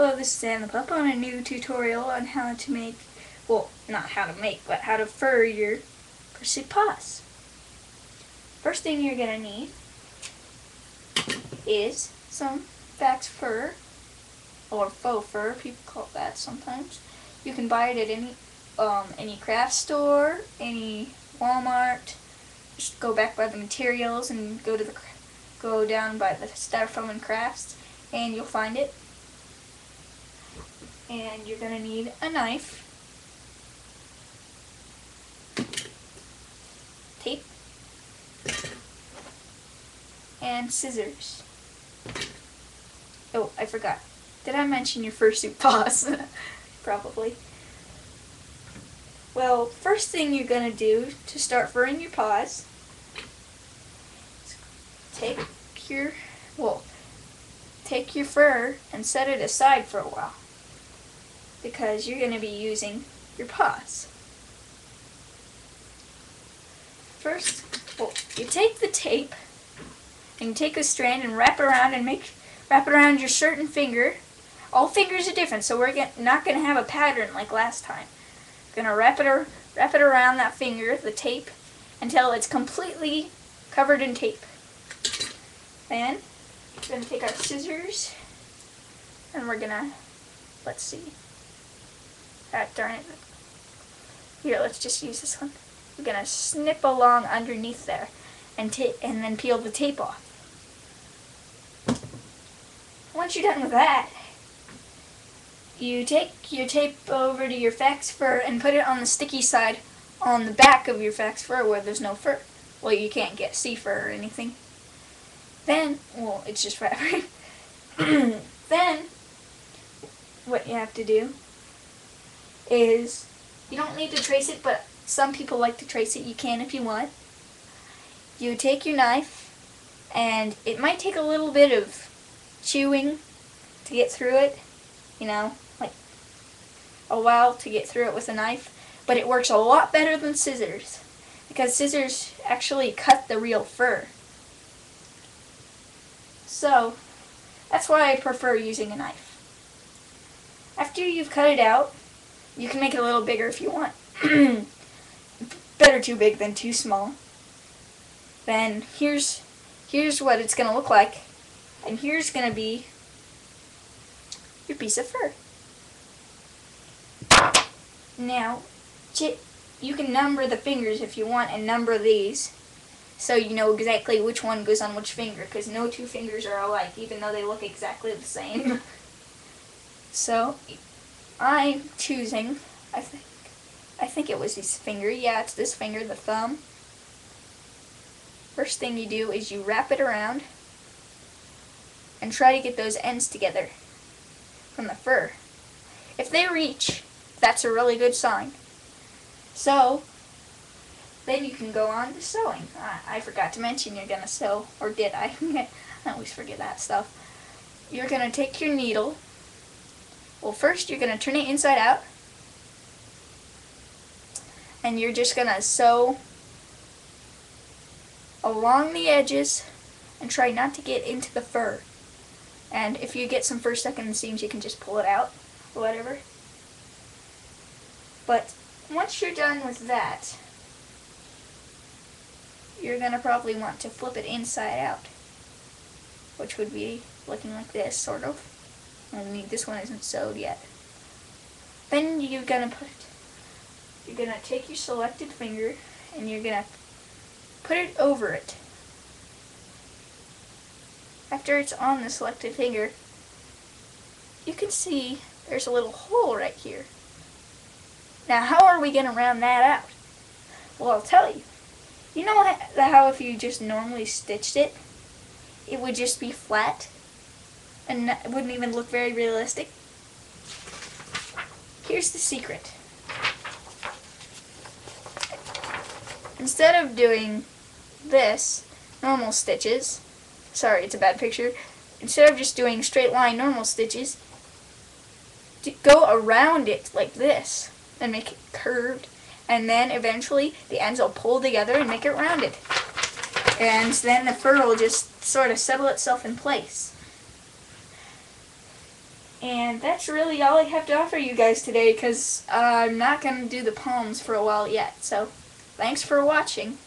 Hello, this is Anna Pup on a new tutorial on how to make, well, not how to make, but how to fur your fursuit paws. First thing you're going to need is some fax fur, or faux fur, people call it that sometimes. You can buy it at any craft store, any Walmart. Just go back by the materials and go down by the styrofoam and crafts, and you'll find it. And you're going to need a knife, tape, and scissors. Oh, I forgot. Did I mention your fursuit paws? Probably. Well, first thing you're going to do to start furring your paws, take your fur and set it aside for a while, because you're going to be using your paws. First, you take the tape and you take a strand and wrap it around your certain finger. All fingers are different, so we're not going to have a pattern like last time. We're going to wrap it around that finger, the tape, until it's completely covered in tape. Then we're going to take our scissors and we're going to, let's see. Darn it. Here, let's just use this one. We're going to snip along underneath there and then peel the tape off. Once you're done with that, you take your tape over to your fax fur and put it on the sticky side on the back of your fax fur where there's no fur. Well, you can't see fur or anything. Then, well, it's just fabric. Then, what you have to do is, you don't need to trace it, but some people like to trace it. You can if you want. You take your knife, and it might take a little bit of chewing to get through it, like a while to get through it with a knife, but it works a lot better than scissors, because scissors actually cut the real fur. So, that's why I prefer using a knife. After you've cut it out, you can make it a little bigger if you want. Better too big than too small. Then here's what it's going to look like. And here's going to be your piece of fur. Now, you can number the fingers if you want and number these, so you know exactly which one goes on which finger, because no two fingers are alike, even though they look exactly the same. So, I'm choosing, I think it was this finger. Yeah, it's this finger, the thumb. First thing you do is you wrap it around and try to get those ends together from the fur. If they reach, that's a really good sign. So, then you can go on to sewing. I forgot to mention you're going to sew, or did I? I always forget that stuff. You're going to take your needle. Well, first you're going to turn it inside out, and you're just going to sew along the edges and try not to get into the fur. And if you get some fur stuck in the seams, you can just pull it out or whatever. But once you're done with that, you're going to probably want to flip it inside out, which would be looking like this, sort of. Only this one isn't sewed yet. Then you're gonna take your selected finger and you're gonna put it over it. After it's on the selected finger, you can see there's a little hole right here. Now, how are we gonna round that out? Well, I'll tell you. You know how if you just normally stitched it, it would just be flat? And it wouldn't even look very realistic. Here's the secret. Instead of doing this, normal stitches, sorry, it's a bad picture. Instead of just doing straight line normal stitches, go around it like this and make it curved, and then eventually the ends will pull together and make it rounded. And then the fur will just sort of settle itself in place. And that's really all I have to offer you guys today, because I'm not going to do the palms for a while yet. So, thanks for watching.